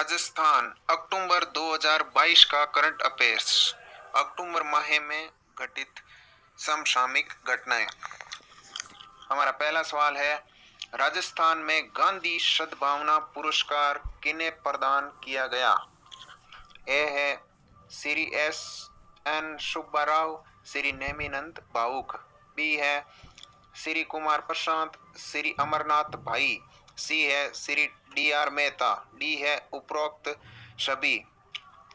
राजस्थान अक्टूबर 2022 का current affairs. अक्टूबर माह में घटित समसामयिक घटनाएं। हमारा पहला सवाल है, राजस्थान में गांधी सद्भावना पुरस्कार किन्हें प्रदान किया गया? ए है श्री S.N. सुब्बा राव, श्री नेमिनंद भावुक। बी है श्री कुमार प्रशांत, श्री अमरनाथ भाई। सी है श्री D.R. मेहता। डी है उपरोक्त सभी।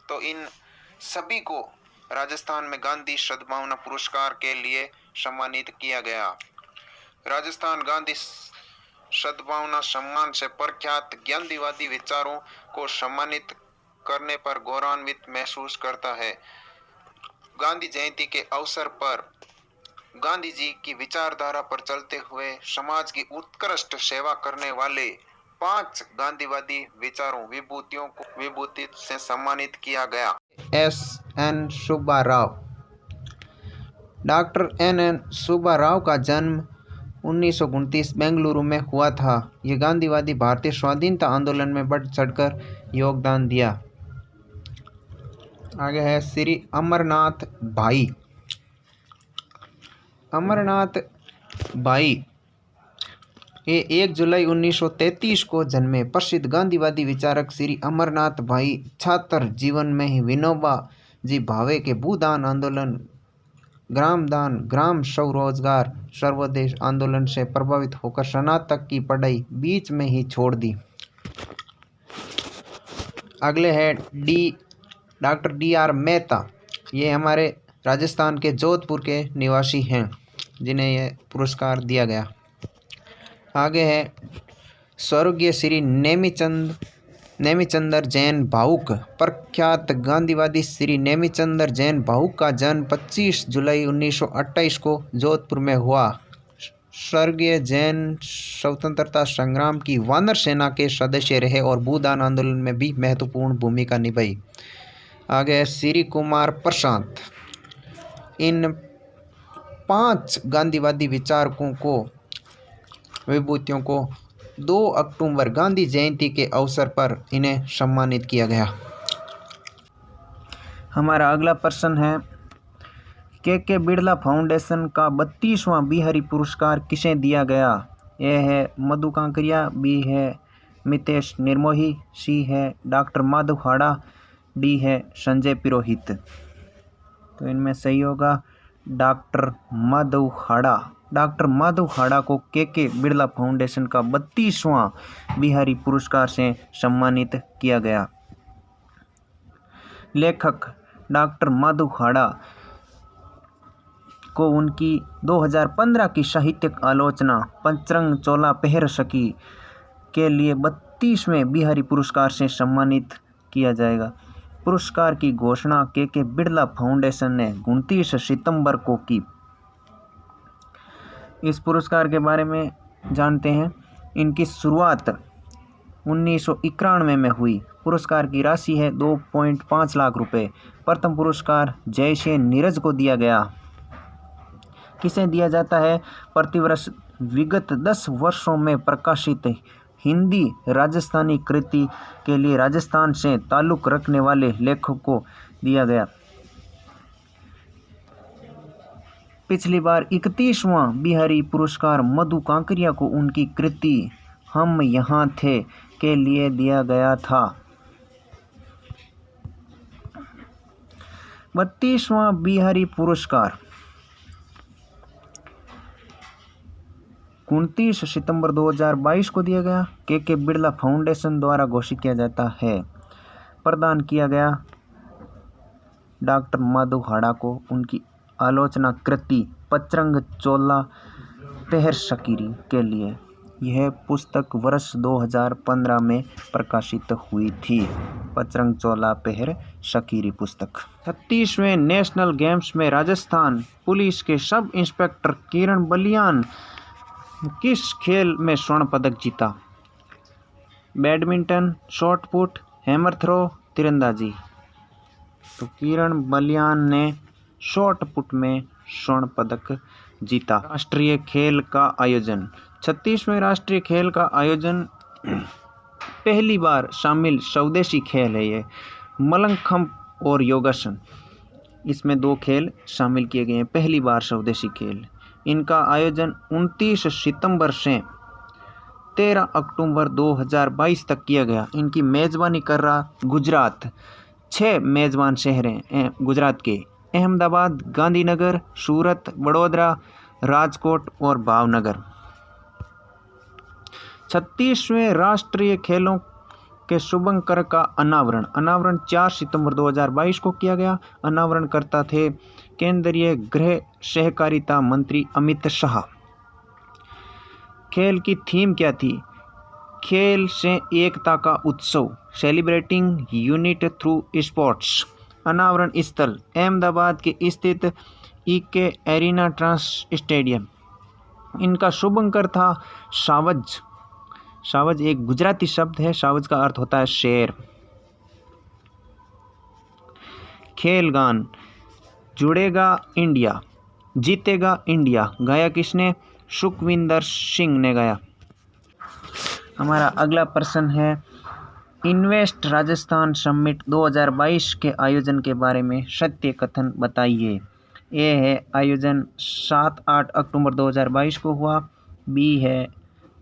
तो इन सभी को राजस्थान में गांधी सद्भावना पुरस्कार के लिए सम्मानित किया गया। राजस्थान गांधी सद्भावना सम्मान से प्रख्यात गांधीवादी विचारों को सम्मानित करने पर गौरवान्वित महसूस करता है। गांधी जयंती के अवसर पर गांधी जी की विचारधारा पर चलते हुए समाज की उत्कृष्ट सेवा करने वाले 5 गांधीवादी विचारों विभूतियों को विभूति से सम्मानित किया गया। S.N. Subba Rao. Doctor N.N. Subba Rao का जन्म 1929 बेंगलुरु में हुआ था। ये गांधीवादी भारतीय स्वाधीनता आंदोलन में बढ़ चढ़कर योगदान दिया। आगे है श्री अमरनाथ भाई। अमरनाथ भाई ये 1 जुलाई 1933 को जन्मे। प्रसिद्ध गांधीवादी विचारक श्री अमरनाथ भाई छात्र जीवन में ही विनोबा जी भावे के भूदान आंदोलन, ग्राम दान, ग्राम स्वरोजगार, सर्वदेश आंदोलन से प्रभावित होकर स्नातक की पढ़ाई बीच में ही छोड़ दी। अगले है डॉक्टर D.R. मेहता। ये हमारे राजस्थान के जोधपुर के निवासी हैं जिन्हें यह पुरस्कार दिया गया। आगे है स्वर्गीय श्री नेमिचंद्र जैन भावुक। प्रख्यात गांधीवादी श्री नेमिचंद्र जैन भावुक का जन्म 25 जुलाई 1928 को जोधपुर में हुआ। स्वर्गीय जैन स्वतंत्रता संग्राम की वानर सेना के सदस्य रहे और भूदान आंदोलन में भी महत्वपूर्ण भूमिका निभाई। आगे है श्री कुमार प्रशांत। इन 5 गांधीवादी विचारकों को विभूतियों को 2 अक्टूबर गांधी जयंती के अवसर पर इन्हें सम्मानित किया गया। हमारा अगला प्रश्न है, के बिड़ला फाउंडेशन का 32वां बिहारी पुरस्कार किसे दिया गया? ए है मधु कांकरिया, बी है मितेश निर्मोही, सी है डॉक्टर माधव हाड़ा, डी है संजय पुरोहित। तो इनमें सही होगा डॉक्टर माधव हाड़ा। डॉक्टर माधव हाड़ा को के बिड़ला फाउंडेशन का 32वां बिहारी पुरस्कार से सम्मानित किया गया। लेखक डॉक्टर माधव हाड़ा को उनकी 2015 की साहित्यिक आलोचना पंचरंग चोला पहर सकी के लिए 32वें बिहारी पुरस्कार से सम्मानित किया जाएगा। पुरस्कार की घोषणा के बिड़ला फाउंडेशन ने 29 सितंबर को की। इस पुरस्कार के बारे में जानते हैं। इनकी शुरुआत 1991 में हुई। पुरस्कार की राशि है 2.5 लाख रुपए। प्रथम पुरस्कार जयसे नीरज को दिया गया। किसे दिया जाता है? प्रतिवर्ष विगत 10 वर्षों में प्रकाशित हिंदी राजस्थानी कृति के लिए राजस्थान से ताल्लुक रखने वाले लेखक को दिया गया। पिछली बार 31वां बिहारी पुरस्कार मधु कांकरिया को उनकी कृति हम यहाँ थे के लिए दिया गया था। 32वां बिहारी पुरस्कार 29 सितंबर 2022 को दिया गया। के बिड़ला फाउंडेशन द्वारा घोषित किया जाता है। प्रदान किया गया डॉक्टर माधव हाड़ा को उनकी आलोचना कृति पंचरंग चोला पहर सकीरी के लिए। यह पुस्तक वर्ष 2015 में प्रकाशित हुई थी। पंचरंग चोला पहर सकीरी पुस्तक। 36वें नेशनल गेम्स में राजस्थान पुलिस के सब इंस्पेक्टर किरण बलियान किस खेल में स्वर्ण पदक जीता? Badminton, shot put, hammer throw, तीरंदाजी। तो किरण बलियान ने शॉट पुट में स्वर्ण पदक जीता। राष्ट्रीय खेल का आयोजन। 36वें राष्ट्रीय खेल का आयोजन पहली बार शामिल स्वदेशी खेल है ये। मलंखम्प और योगासन, इसमें 2 खेल शामिल किए गए हैं, पहली बार स्वदेशी खेल। इनका आयोजन 29 सितंबर से 13 अक्टूबर 2022 तक किया गया। इनकी मेज़बानी कर रहा गुजरात। 6 मेज़बान शहर हैं गुजरात के: अहमदाबाद, गांधीनगर, सूरत, वडोदरा, राजकोट और भावनगर। 36वें राष्ट्रीय खेलों के शुभंकर का अनावरण 4 सितंबर 2022 को किया गया। अनावरणकर्ता थे केंद्रीय गृह सहकारिता मंत्री अमित शाह। खेल की थीम क्या थी? खेल से एकता का उत्सव, सेलिब्रेटिंग यूनिट थ्रू स्पोर्ट्स। अनावरण स्थल अहमदाबाद के स्थित ईके एरिना ट्रांस स्टेडियम। इनका शुभंकर था सावज। सावज एक गुजराती शब्द है, सावज का अर्थ होता है शेर। खेल गान जुड़ेगा इंडिया, जीतेगा इंडिया, गाया किसने? सुखविंदर सिंह ने गाया। हमारा अगला प्रश्न है इन्वेस्ट राजस्थान समिट 2022 के आयोजन के बारे में सत्य कथन बताइए। ए है आयोजन 7-8 अक्टूबर 2022 को हुआ। बी है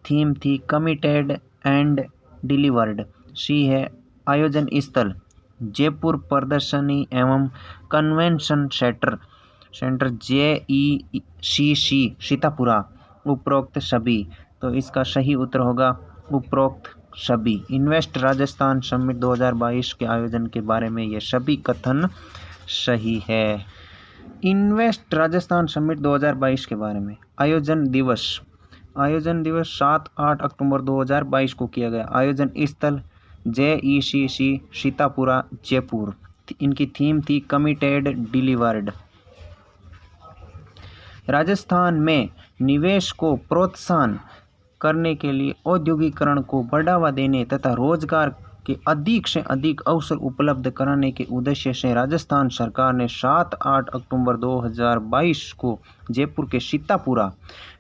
थीम थी कमिटेड एंड डिलीवर्ड। सी है आयोजन स्थल जयपुर प्रदर्शनी एवं कन्वेंशन सेंटर JECC सीतापुरा। उपरोक्त सभी, तो इसका सही उत्तर होगा उपरोक्त सभी। इन्वेस्ट राजस्थान समिट 2022 के आयोजन के बारे में ये सभी कथन सही है। इन्वेस्ट राजस्थान समिट 2022 के बारे में आयोजन दिवस 7-8 अक्टूबर 2022 को किया गया। आयोजन स्थल JECC सीतापुरा जयपुर। इनकी थीम थी कमिटेड डिलीवर्ड। राजस्थान में निवेश को प्रोत्साहन करने के लिए औद्योगिकरण को बढ़ावा देने तथा रोजगार के अधिक से अधिक अवसर उपलब्ध कराने के उद्देश्य से राजस्थान सरकार ने 7-8 अक्टूबर 2022 को जयपुर के सीतापुरा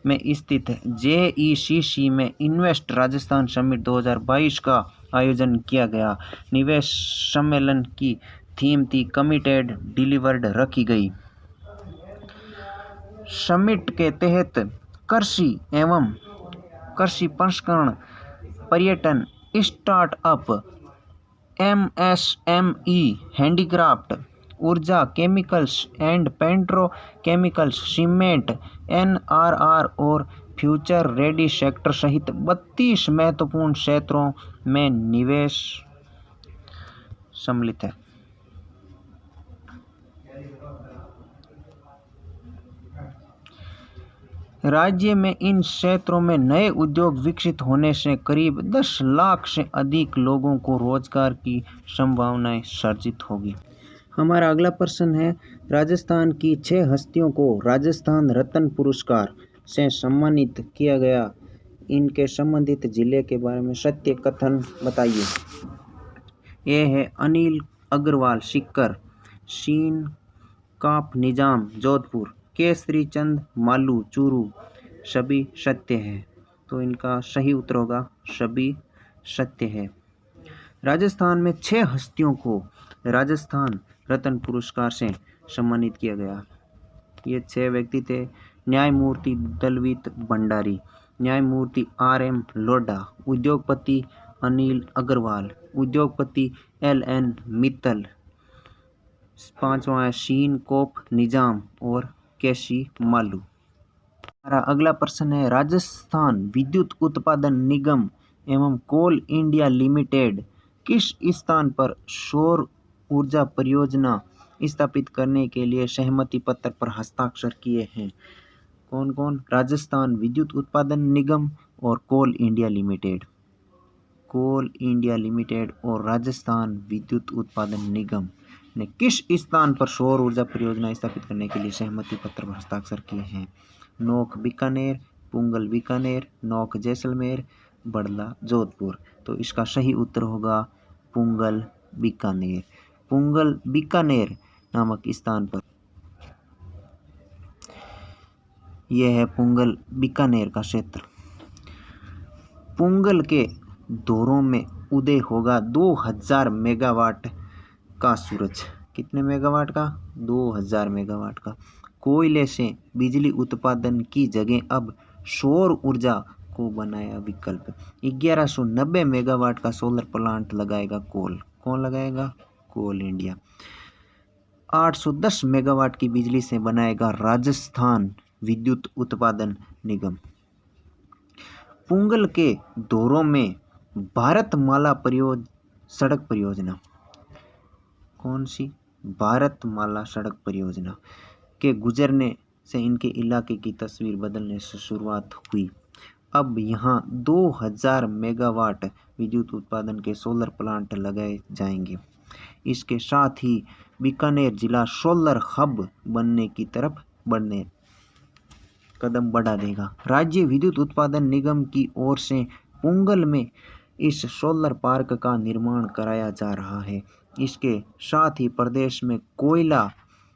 में स्थित JECC में इन्वेस्ट राजस्थान समिट 2022 का आयोजन किया गया। निवेश सम्मेलन की थीम थी कमिटेड डिलीवर्ड रखी गई। समिट के तहत कृषि एवं कृषि प्रसंस्करण, पर्यटन, स्टार्टअप, MSME, हैंडीक्राफ्ट, ऊर्जा, chemicals and petrochemicals, cement, NRR और फ्यूचर रेडी सेक्टर सहित 32 महत्वपूर्ण क्षेत्रों में निवेश सम्मिलित है। राज्य में इन क्षेत्रों में नए उद्योग विकसित होने से करीब 10 लाख से अधिक लोगों को रोजगार की संभावनाएं सर्जित होगी। हमारा अगला प्रश्न है राजस्थान की 6 हस्तियों को राजस्थान रत्न पुरस्कार से सम्मानित किया गया। इनके संबंधित जिले के बारे में सत्य कथन बताइए। ए है अनिल अग्रवाल सीकर, शीन काफ निजाम जोधपुर, केसरी चंद मालू चूरू। सभी सत्य है, तो इनका सही उत्तर होगा सभी सत्य है। राजस्थान में 6 हस्तियों को राजस्थान रत्न पुरस्कार से सम्मानित किया गया। ये 6 व्यक्ति थे न्यायमूर्ति दलवीत भंडारी, न्यायमूर्ति RM लोढ़ा, उद्योगपति अनिल अग्रवाल, उद्योगपति LN मित्तल, 5वां है शीन कोप निजाम और केसी मालू। हमारा अगला प्रश्न है राजस्थान विद्युत उत्पादन निगम एवं कोल इंडिया लिमिटेड किस स्थान पर सौर ऊर्जा परियोजना स्थापित करने के लिए सहमति पत्र पर हस्ताक्षर किए हैं? कौन कौन? राजस्थान विद्युत उत्पादन निगम और कोल इंडिया लिमिटेड। कोल इंडिया लिमिटेड और राजस्थान विद्युत उत्पादन निगम ने किस स्थान पर सौर ऊर्जा परियोजना स्थापित करने के लिए सहमति पत्र पर हस्ताक्षर किए हैं? नोक बीकानेर, पुंगल बीकानेर, नोक जैसलमेर, बड़ला जोधपुर। तो इसका सही उत्तर होगा पुंगल बीकानेर। पुंगल बीकानेर नामक स्थान पर यह है पुंगल बीकानेर का क्षेत्र। पुंगल के धोरों में उदय होगा 2000 मेगावाट का सूरज। कितने मेगावाट का? 2000 मेगावाट का। कोयले से बिजली उत्पादन की जगह अब सौर ऊर्जा को बनाया विकल्प। 1190 मेगावाट का सोलर प्लांट लगाएगा कोल। कौन लगाएगा? कोल इंडिया। 810 मेगावाट की बिजली से बनाएगा राजस्थान विद्युत उत्पादन निगम। पुंगल के धोरों में भारतमाला सड़क परियोजना। कौन सी? भारतमाला सड़क परियोजना के गुजरने से इनके इलाके की तस्वीर बदलने से शुरुआत हुई। अब यहाँ 2000 मेगावाट विद्युत उत्पादन के सोलर प्लांट लगाए जाएंगे। इसके साथ ही बीकानेर जिला सोलर हब बनने की तरफ कदम बढ़ा देगा। राज्य विद्युत उत्पादन निगम की ओर से पुंगल में इस सोलर पार्क का निर्माण कराया जा रहा है। इसके साथ ही प्रदेश में कोयला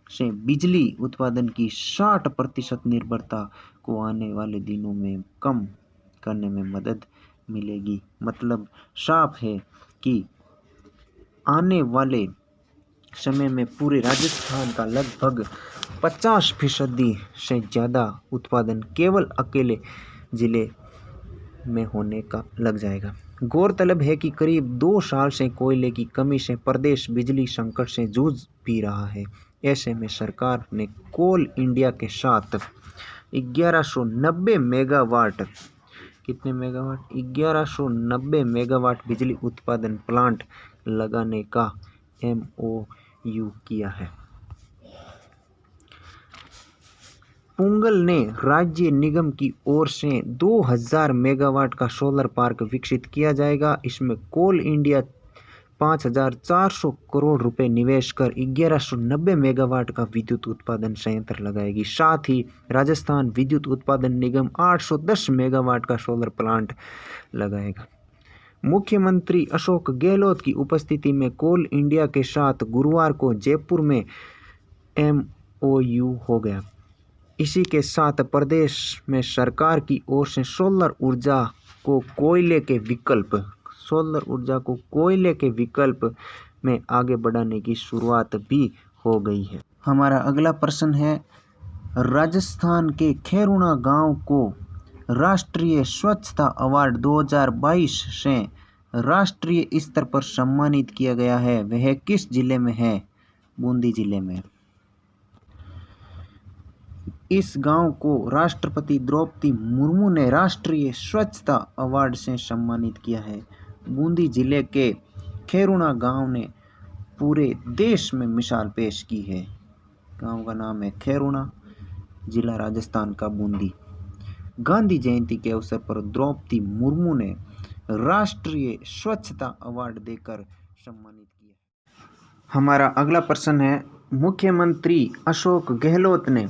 से बिजली उत्पादन की 60% निर्भरता को आने वाले दिनों में कम करने में मदद मिलेगी। मतलब साफ है कि आने वाले समय में पूरे राजस्थान का लगभग 50% से ज़्यादा उत्पादन केवल अकेले ज़िले में होने का लग जाएगा। गौरतलब है कि करीब 2 साल से कोयले की कमी से प्रदेश बिजली संकट से जूझ भी रहा है। ऐसे में सरकार ने कोल इंडिया के साथ 1190 मेगावाट, कितने मेगावाट? 1190 मेगावाट बिजली उत्पादन प्लांट लगाने का MOU किया है। पुंगल ने राज्य निगम की ओर से 2000 मेगावाट का सोलर पार्क विकसित किया जाएगा। इसमें कोल इंडिया 5400 करोड़ रुपए निवेश कर 1190 मेगावाट का विद्युत उत्पादन संयंत्र लगाएगी। साथ ही राजस्थान विद्युत उत्पादन निगम 810 मेगावाट का सोलर प्लांट लगाएगा। मुख्यमंत्री अशोक गहलोत की उपस्थिति में कोल इंडिया के साथ गुरुवार को जयपुर में MOU हो गया। इसी के साथ प्रदेश में सरकार की ओर से सोलर ऊर्जा को कोयले के विकल्प में आगे बढ़ाने की शुरुआत भी हो गई है। हमारा अगला प्रश्न है, राजस्थान के खेरुणा गांव को राष्ट्रीय स्वच्छता अवार्ड 2022 से राष्ट्रीय स्तर पर सम्मानित किया गया है। वह किस जिले में है? बूंदी जिले में। इस गांव को राष्ट्रपति द्रौपदी मुर्मू ने राष्ट्रीय स्वच्छता अवार्ड से सम्मानित किया है। बूंदी जिले के खेरुणा गांव ने पूरे देश में मिसाल पेश की है। गांव का नाम है खेरुणा, जिला राजस्थान का बूंदी। गांधी जयंती के अवसर पर द्रौपदी मुर्मू ने राष्ट्रीय स्वच्छता अवार्ड देकर सम्मानित किया। हमारा अगला प्रश्न है, मुख्यमंत्री अशोक गहलोत ने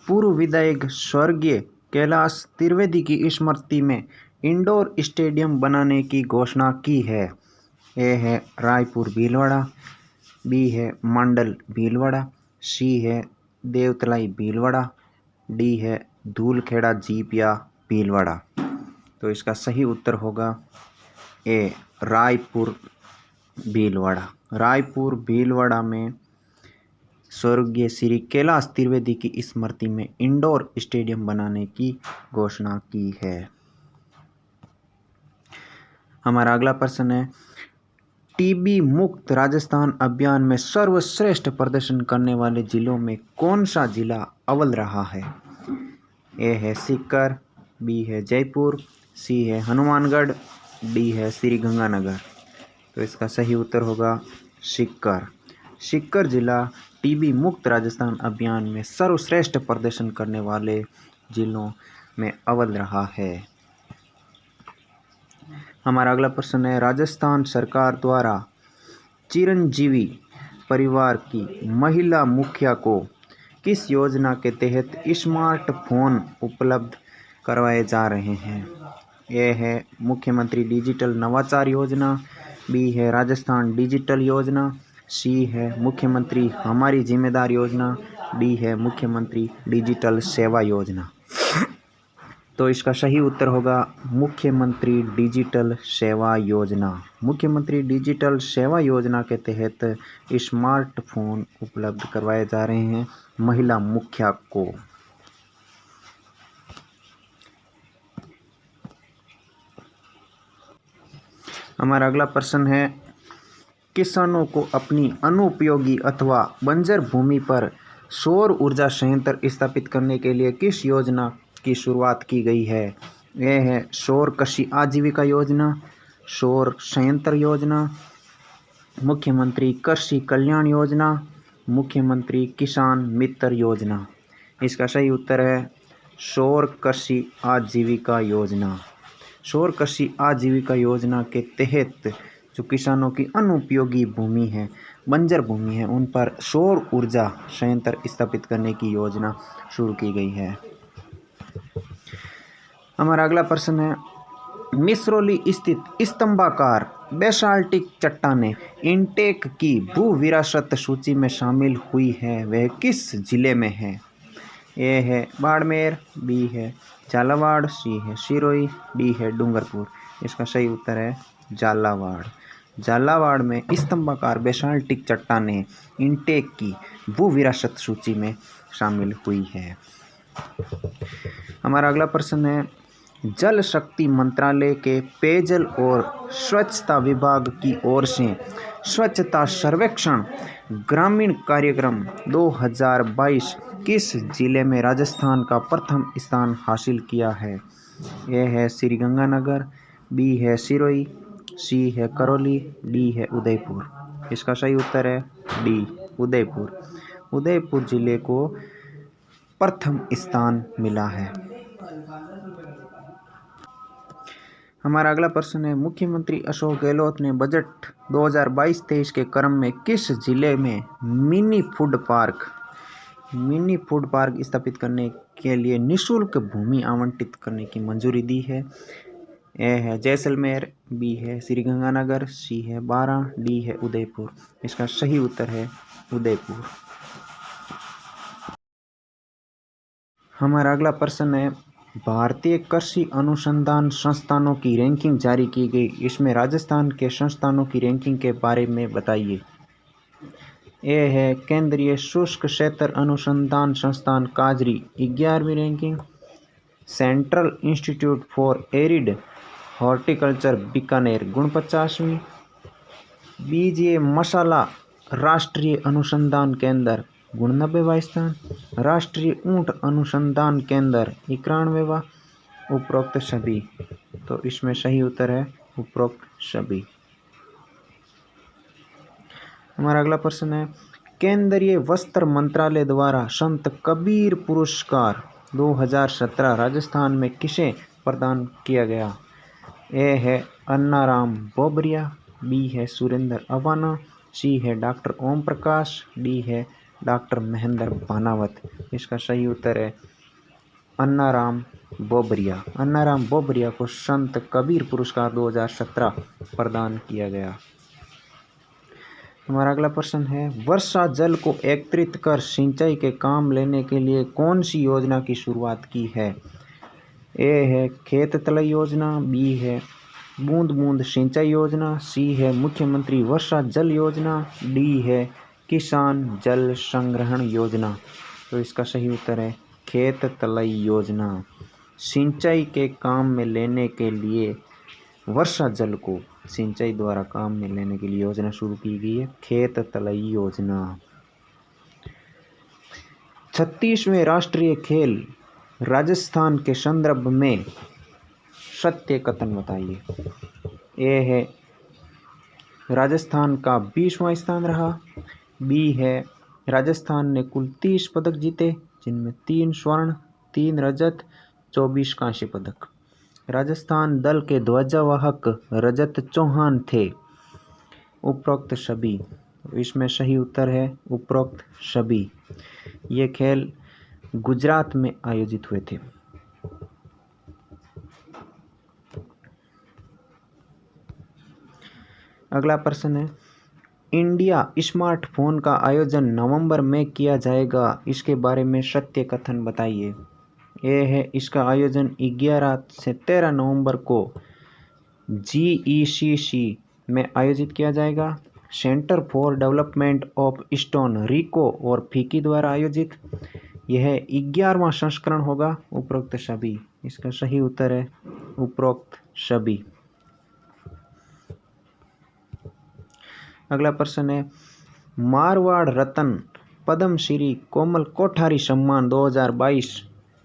पूर्व विधायक स्वर्गीय कैलाश त्रिवेदी की स्मृति में इंडोर स्टेडियम बनाने की घोषणा की है। ए है रायपुर भीलवाड़ा, बी है मंडल भीलवाड़ा, सी है देवतलाई भीलवाड़ा, डी है धूलखेड़ा जीपिया भीलवाड़ा। तो इसका सही उत्तर होगा ए रायपुर भीलवाड़ा। रायपुर भीलवाड़ा में स्वर्गीय श्री कैलाश त्रिवेदी की स्मृति में इंडोर स्टेडियम बनाने की घोषणा की है। हमारा अगला प्रश्न है, टीबी मुक्त राजस्थान अभियान में सर्वश्रेष्ठ प्रदर्शन करने वाले जिलों में कौन सा जिला अव्वल रहा है? ए है सीकर, बी है जयपुर, सी है हनुमानगढ़, डी है श्रीगंगानगर। तो इसका सही उत्तर होगा सीकर। सीकर जिला टीबी मुक्त राजस्थान अभियान में सर्वश्रेष्ठ प्रदर्शन करने वाले जिलों में अव्वल रहा है। हमारा अगला प्रश्न है, राजस्थान सरकार द्वारा चिरंजीवी परिवार की महिला मुखिया को किस योजना के तहत स्मार्टफोन उपलब्ध करवाए जा रहे हैं? ए है मुख्यमंत्री डिजिटल नवाचार योजना, बी है राजस्थान डिजिटल योजना, सी है मुख्यमंत्री हमारी जिम्मेदार योजना, डी है मुख्यमंत्री डिजिटल सेवा योजना। तो इसका सही उत्तर होगा मुख्यमंत्री डिजिटल सेवा योजना। मुख्यमंत्री डिजिटल सेवा योजना के तहत स्मार्टफोन उपलब्ध करवाए जा रहे हैं महिला मुखिया को। हमारा अगला प्रश्न है, किसानों को अपनी अनुपयोगी अथवा बंजर भूमि पर सौर ऊर्जा संयंत्र स्थापित करने के लिए किस योजना की शुरुआत की गई है? यह है सौर कृषि आजीविका योजना, सौर संयंत्र योजना, मुख्यमंत्री कृषि कल्याण योजना, मुख्यमंत्री किसान मित्र योजना। इसका सही उत्तर है सौर कृषि आजीविका योजना। सौर कृषि आजीविका योजना के तहत जो किसानों की अनुपयोगी भूमि है, बंजर भूमि है, उन पर सौर ऊर्जा संयंत्र स्थापित करने की योजना शुरू की गई है। हमारा अगला प्रश्न है, मिसरौली स्थित स्तंभाकार बेसाल्टिक चट्टानें इंटेक की भू विरासत सूची में शामिल हुई है, वह किस जिले में है? ए है बाड़मेर, बी है झालावाड़, सी है सिरोही, डी है डूंगरपुर। इसका सही उत्तर है झालावाड़। झालावाड़ में स्तंभाकार बेसाल्टिक चट्टानें इंटेक की भू विरासत सूची में शामिल हुई है। हमारा अगला प्रश्न है, जल शक्ति मंत्रालय के पेयजल और स्वच्छता विभाग की ओर से स्वच्छता सर्वेक्षण ग्रामीण कार्यक्रम 2022 किस जिले में राजस्थान का प्रथम स्थान हासिल किया है? ए है श्रीगंगानगर, बी है सिरोही, सी है करौली, डी है उदयपुर। इसका सही उत्तर है डी उदयपुर। उदयपुर जिले को प्रथम स्थान मिला है। हमारा अगला प्रश्न है, मुख्यमंत्री अशोक गहलोत ने बजट 2022-23 के क्रम में किस जिले में मिनी फूड पार्क स्थापित करने के लिए निःशुल्क भूमि आवंटित करने की मंजूरी दी है? ए है जैसलमेर, बी है श्रीगंगानगर, सी है बारां, डी है उदयपुर। इसका सही उत्तर है उदयपुर। हमारा अगला प्रश्न है, भारतीय कृषि अनुसंधान संस्थानों की रैंकिंग जारी की गई, इसमें राजस्थान के संस्थानों की रैंकिंग के बारे में बताइए। ए है केंद्रीय शुष्क क्षेत्र अनुसंधान संस्थान काजरी 11वीं ranking, central institute for arid horticulture Bikaner 49वीं, बीजे मसाला राष्ट्रीय अनुसंधान केंद्र 99वां स्थान, राष्ट्रीय ऊंट अनुसंधान केंद्र 91वां, उपरोक्त सभी। तो इसमें सही उत्तर है उपरोक्त सभी। हमारा अगला प्रश्न है, केंद्रीय वस्त्र मंत्रालय द्वारा संत कबीर पुरस्कार 2017 राजस्थान में किसे प्रदान किया गया? ए है अन्नाराम बोबरिया, बी है सुरेंद्र अवाना, सी है डॉक्टर ओम प्रकाश, डी है डॉक्टर महेंद्र भानावत। इसका सही उत्तर है अन्नाराम बोबरिया। अन्नाराम बोबरिया को संत कबीर पुरस्कार 2017 प्रदान किया गया। हमारा अगला प्रश्न है, वर्षा जल को एकत्रित कर सिंचाई के काम लेने के लिए कौन सी योजना की शुरुआत की है? ए है खेत तलई योजना, बी है बूंद बूंद सिंचाई योजना, सी है मुख्यमंत्री वर्षा जल योजना, डी है किसान जल संग्रहण योजना। तो इसका सही उत्तर है खेत तलई योजना। सिंचाई के काम में लेने के लिए वर्षा जल को सिंचाई द्वारा काम में लेने के लिए योजना शुरू की गई है, खेत तलई योजना। 36वें राष्ट्रीय खेल राजस्थान के संदर्भ में सत्य कथन बताइए। ए है राजस्थान का 20वां स्थान रहा, बी है राजस्थान ने कुल 30 पदक जीते, जिनमें 3 स्वर्ण, 3 रजत, 24 कांस्य पदक। राजस्थान दल के ध्वजवाहक रजत चौहान थे, उपरोक्त सभी। इसमें सही उत्तर है उपरोक्त सभी। ये खेल गुजरात में आयोजित हुए थे। अगला प्रश्न है, इंडिया स्मार्टफोन का आयोजन नवंबर में किया जाएगा, इसके बारे में सत्य कथन बताइए। ये है इसका आयोजन 11 से 13 नवंबर को GECC में आयोजित किया जाएगा। Centre for development of stone RIICO और फीकी द्वारा आयोजित। यह 11वां संस्करण होगा। उपरोक्त सभी, इसका सही उत्तर है उपरोक्त सभी। अगला प्रश्न है, मारवाड़ रत्न पद्मश्री कोमल कोठारी सम्मान 2022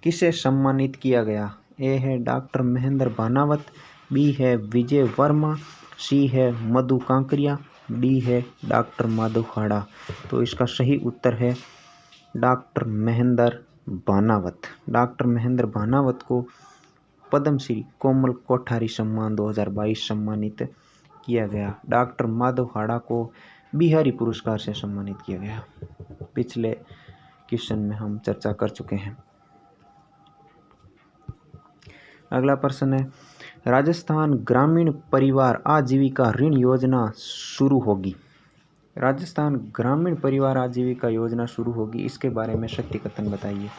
किसे सम्मानित किया गया? ए है डॉक्टर महेंद्र भानावत, बी है विजय वर्मा, सी है मधु कांकरिया, डी है डॉक्टर माधव खाड़ा। तो इसका सही उत्तर है डॉक्टर महेंद्र भानावत। डॉक्टर महेंद्र भानावत को पद्मश्री कोमल कोठारी सम्मान 2022 सम्मानित किया गया। डॉक्टर माधव खाड़ा को बिहारी पुरस्कार से सम्मानित किया गया। पिछले क्वेश्चन में हम चर्चा कर चुके हैं। अगला प्रश्न है, राजस्थान ग्रामीण परिवार आजीविका ऋण योजना शुरू होगी। राजस्थान ग्रामीण परिवार आजीविका योजना शुरू होगी, इसके बारे में सत्य कथन बताइए।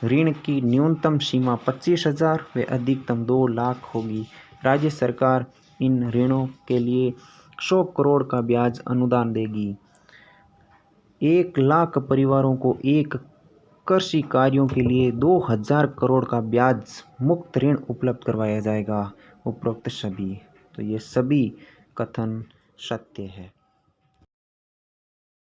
ऋण की न्यूनतम सीमा 25,000 व अधिकतम 2 लाख होगी। राज्य सरकार इन ऋणों के लिए 100 करोड़ का ब्याज अनुदान देगी। 1 लाख परिवारों को एक कृषि कार्यों के लिए 2000 करोड़ का ब्याज मुक्त ऋण उपलब्ध करवाया जाएगा। उपरोक्त सभी, तो ये सभी कथन सत्य है।